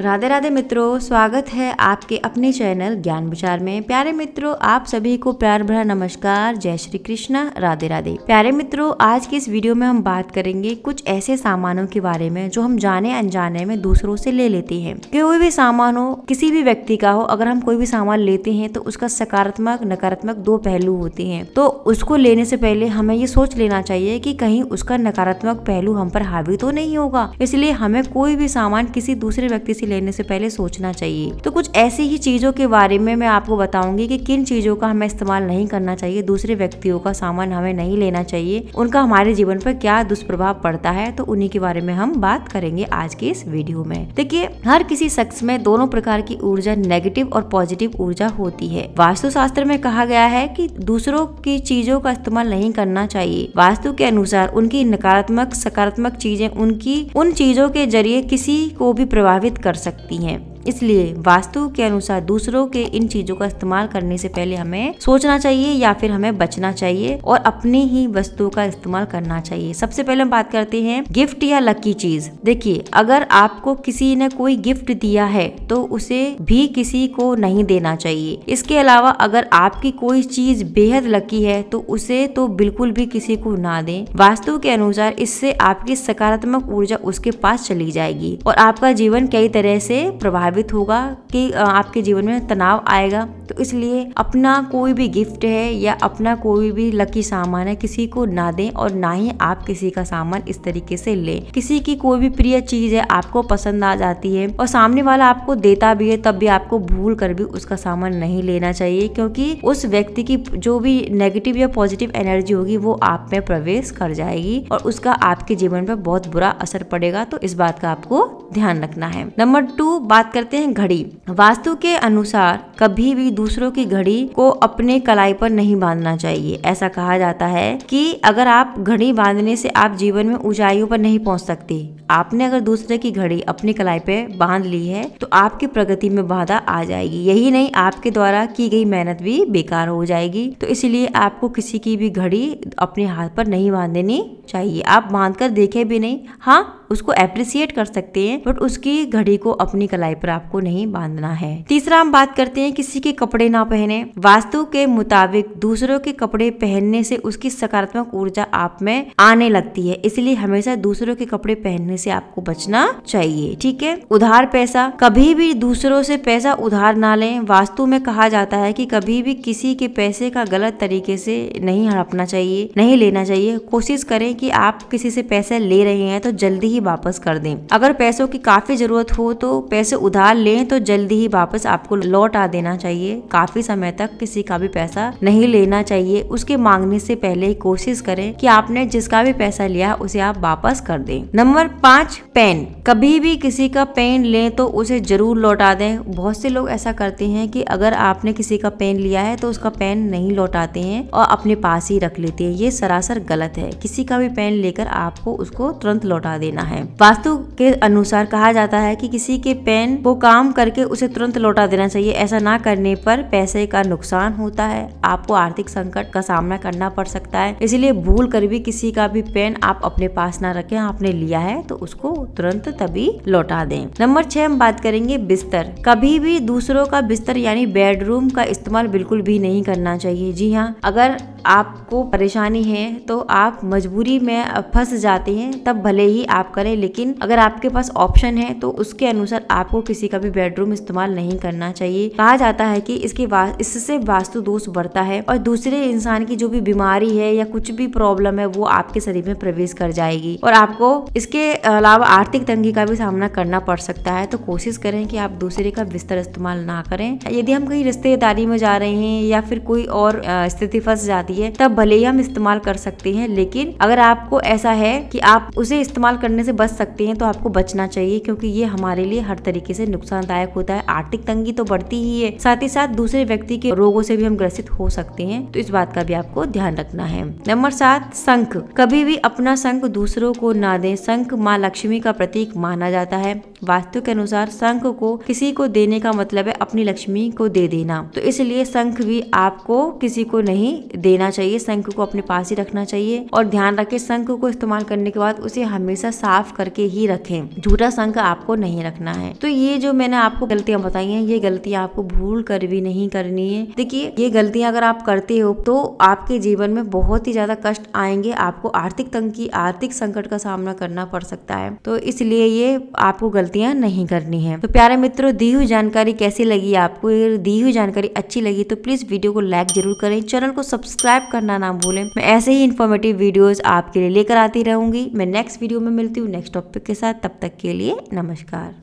राधे राधे मित्रों, स्वागत है आपके अपने चैनल ज्ञान विचार में। प्यारे मित्रों, आप सभी को प्यार भरा नमस्कार, जय श्री कृष्णा, राधे राधे। प्यारे मित्रों, आज की इस वीडियो में हम बात करेंगे कुछ ऐसे सामानों के बारे में जो हम जाने अनजाने में दूसरों से ले लेते हैं। कोई भी सामान हो, किसी भी व्यक्ति का हो, अगर हम कोई भी सामान लेते हैं तो उसका सकारात्मक नकारात्मक दो पहलू होते हैं। तो उसको लेने से पहले हमें ये सोच लेना चाहिए कि कहीं उसका नकारात्मक पहलू हम पर हावी तो नहीं होगा। इसलिए हमें कोई भी सामान किसी दूसरे व्यक्ति से लेने से पहले सोचना चाहिए। तो कुछ ऐसी ही चीजों के बारे में मैं आपको बताऊंगी कि किन चीजों का हमें इस्तेमाल नहीं करना चाहिए, दूसरे व्यक्तियों का सामान हमें नहीं लेना चाहिए, उनका हमारे जीवन पर क्या दुष्प्रभाव पड़ता है। तो उन्हीं के बारे में हम बात करेंगे आज के इस वीडियो में। देखिए, हर किसी शख्स में दोनों प्रकार की ऊर्जा, नेगेटिव और पॉजिटिव ऊर्जा होती है। वास्तुशास्त्र में कहा गया है कि दूसरों की चीजों का इस्तेमाल नहीं करना चाहिए। वास्तु के अनुसार उनकी नकारात्मक सकारात्मक चीजें उन चीजों के जरिए किसी को भी प्रभावित कर सकती हैं। इसलिए वास्तु के अनुसार दूसरों के इन चीजों का इस्तेमाल करने से पहले हमें सोचना चाहिए या फिर हमें बचना चाहिए और अपनी ही वस्तुओं का इस्तेमाल करना चाहिए। सबसे पहले हम बात करते हैं गिफ्ट या लकी चीज। देखिए, अगर आपको किसी ने कोई गिफ्ट दिया है तो उसे भी किसी को नहीं देना चाहिए। इसके अलावा अगर आपकी कोई चीज बेहद लकी है तो उसे तो बिल्कुल भी किसी को ना दें। वास्तु के अनुसार इससे आपकी सकारात्मक ऊर्जा उसके पास चली जाएगी और आपका जीवन कई तरह से प्रभावित होगा कि आपके जीवन में तनाव आएगा। तो इसलिए अपना कोई भी गिफ्ट है या अपना कोई भी लकी सामान है किसी को ना दें और ना ही आप किसी का सामान इस तरीके से लें। किसी की कोई भी प्रिय चीज है, आपको पसंद आ जाती है और सामने वाला आपको देता भी है, तब भी आपको भूल कर भी उसका सामान नहीं लेना चाहिए, क्योंकि उस व्यक्ति की जो भी नेगेटिव या पॉजिटिव एनर्जी होगी वो आप में प्रवेश कर जाएगी और उसका आपके जीवन पर बहुत बुरा असर पड़ेगा। तो इस बात का आपको ध्यान रखना है। नंबर 2 बात करते हैं घड़ी। वास्तु के अनुसार कभी भी दूसरों की घड़ी को अपने कलाई पर नहीं बांधना चाहिए। ऐसा कहा जाता है कि अगर आप घड़ी बांधने से आप जीवन में ऊंचाइयों पर नहीं पहुंच सकते। आपने अगर दूसरे की घड़ी अपनी कलाई पे बांध ली है तो आपकी प्रगति में बाधा आ जाएगी। यही नहीं, आपके द्वारा की गई मेहनत भी बेकार हो जाएगी। तो इसलिए आपको किसी की भी घड़ी अपने हाथ पर नहीं बांधनी चाहिए। आप बांध कर देखे भी नहीं, हाँ उसको अप्रिशिएट कर सकते हैं, बट उसकी घड़ी को अपनी कलाई पर आपको नहीं बांधना है। तीसरा हम बात करते हैं किसी के कपड़े ना पहने। वास्तु के मुताबिक दूसरों के कपड़े पहनने से उसकी सकारात्मक ऊर्जा आप में आने लगती है। इसलिए हमेशा दूसरों के कपड़े पहनने से आपको बचना चाहिए। ठीक है। उधार पैसा, कभी भी दूसरों से पैसा उधार ना लें। वास्तु में कहा जाता है कि कभी भी किसी के पैसे का गलत तरीके से नहीं हड़पना चाहिए, नहीं लेना चाहिए। कोशिश करें कि आप किसी से पैसे ले रहे हैं तो जल्दी ही वापस कर दें। अगर पैसों की काफी जरूरत हो तो पैसे उधार लें तो जल्दी ही वापस आपको लौटा देना चाहिए। काफी समय तक किसी का भी पैसा नहीं लेना चाहिए। उसके मांगने से पहले कोशिश करें कि आपने जिसका भी पैसा लिया उसे आप वापस कर दें। Number 5 pen. कभी भी किसी का पेन लें तो उसे जरूर लौटा दें। बहुत से लोग ऐसा करते हैं कि अगर आपने किसी का पेन लिया है तो उसका पेन नहीं लौटाते हैं और अपने पास ही रख लेते हैं। ये सरासर गलत है। किसी का भी पेन लेकर आपको उसको तुरंत लौटा देना है। वास्तु के अनुसार कहा जाता है कि किसी के पेन को काम करके उसे तुरंत लौटा देना चाहिए। ऐसा ना करने पर पैसे का नुकसान होता है, आपको आर्थिक संकट का सामना करना पड़ सकता है। इसलिए भूल कर भी किसी का भी पेन आप अपने पास ना रखें। आपने लिया है तो उसको तुरंत तभी लौटा दें। नंबर 6 हम बात करेंगे बिस्तर। कभी भी दूसरों का बिस्तर यानी बेडरूम का इस्तेमाल बिल्कुल भी नहीं करना चाहिए। जी हाँ, अगर आपको परेशानी है तो आप मजबूरी में फंस जाते हैं तब भले ही आप करें, लेकिन अगर आपके पास ऑप्शन है तो उसके अनुसार आपको किसी का भी बेडरूम इस्तेमाल नहीं करना चाहिए। कहा जाता है कि इससे वास्तु दोष बढ़ता है और दूसरे इंसान की जो भी बीमारी है या कुछ भी प्रॉब्लम है वो आपके शरीर में प्रवेश कर जाएगी और आपको इसके अलावा आर्थिक तंगी का भी सामना करना पड़ सकता है। तो कोशिश करें कि आप दूसरे का बिस्तर इस्तेमाल ना करें। यदि हम कहीं रिश्तेदारी में जा रहे हैं या फिर कोई और स्थिति फंस जाती है तब भले ही हम इस्तेमाल कर सकते हैं, लेकिन अगर आपको ऐसा है कि आप उसे इस्तेमाल करने से बच सकते हैं तो आपको बचना चाहिए, क्योंकि ये हमारे लिए हर तरीके से नुकसानदायक होता है। आर्थिक तंगी तो बढ़ती ही है, साथ ही साथ दूसरे व्यक्ति के रोगों से भी हम ग्रसित हो सकते हैं। तो इस बात का भी आपको ध्यान रखना है। नंबर 7 शंख। कभी भी अपना शंख दूसरों को ना दें। शंख माँ लक्ष्मी का प्रतीक माना जाता है। वास्तु के अनुसार शंख को किसी को देने का मतलब है अपनी लक्ष्मी को दे देना। तो इसलिए शंख भी आपको किसी को नहीं देना चाहिए, शंख को अपने पास ही रखना चाहिए। और ध्यान रखें, शंख को इस्तेमाल करने के बाद उसे हमेशा साफ करके ही रखें, झूठा शंख आपको नहीं रखना है। तो ये जो मैंने आपको गलतियां बताई हैं, ये गलतियां आपको भूल कर भी नहीं करनी है। देखिए, ये गलतियां अगर आप करते हो तो आपके जीवन में बहुत ही ज्यादा कष्ट आएंगे, आपको आर्थिक तंगी, आर्थिक संकट का सामना करना पड़ सकता है। तो इसलिए ये आपको गलतियां नहीं करनी है। तो प्यारे मित्रों, दी हुई जानकारी कैसी लगी आपको? दी हुई जानकारी अच्छी लगी तो प्लीज वीडियो को लाइक जरूर करें, चैनल को सब्सक्राइब करना ना भूलें। मैं ऐसे ही इन्फॉर्मेटिव वीडियोस आपके लिए लेकर आती रहूंगी। मैं नेक्स्ट वीडियो में मिलती हूँ नेक्स्ट टॉपिक के साथ। तब तक के लिए नमस्कार।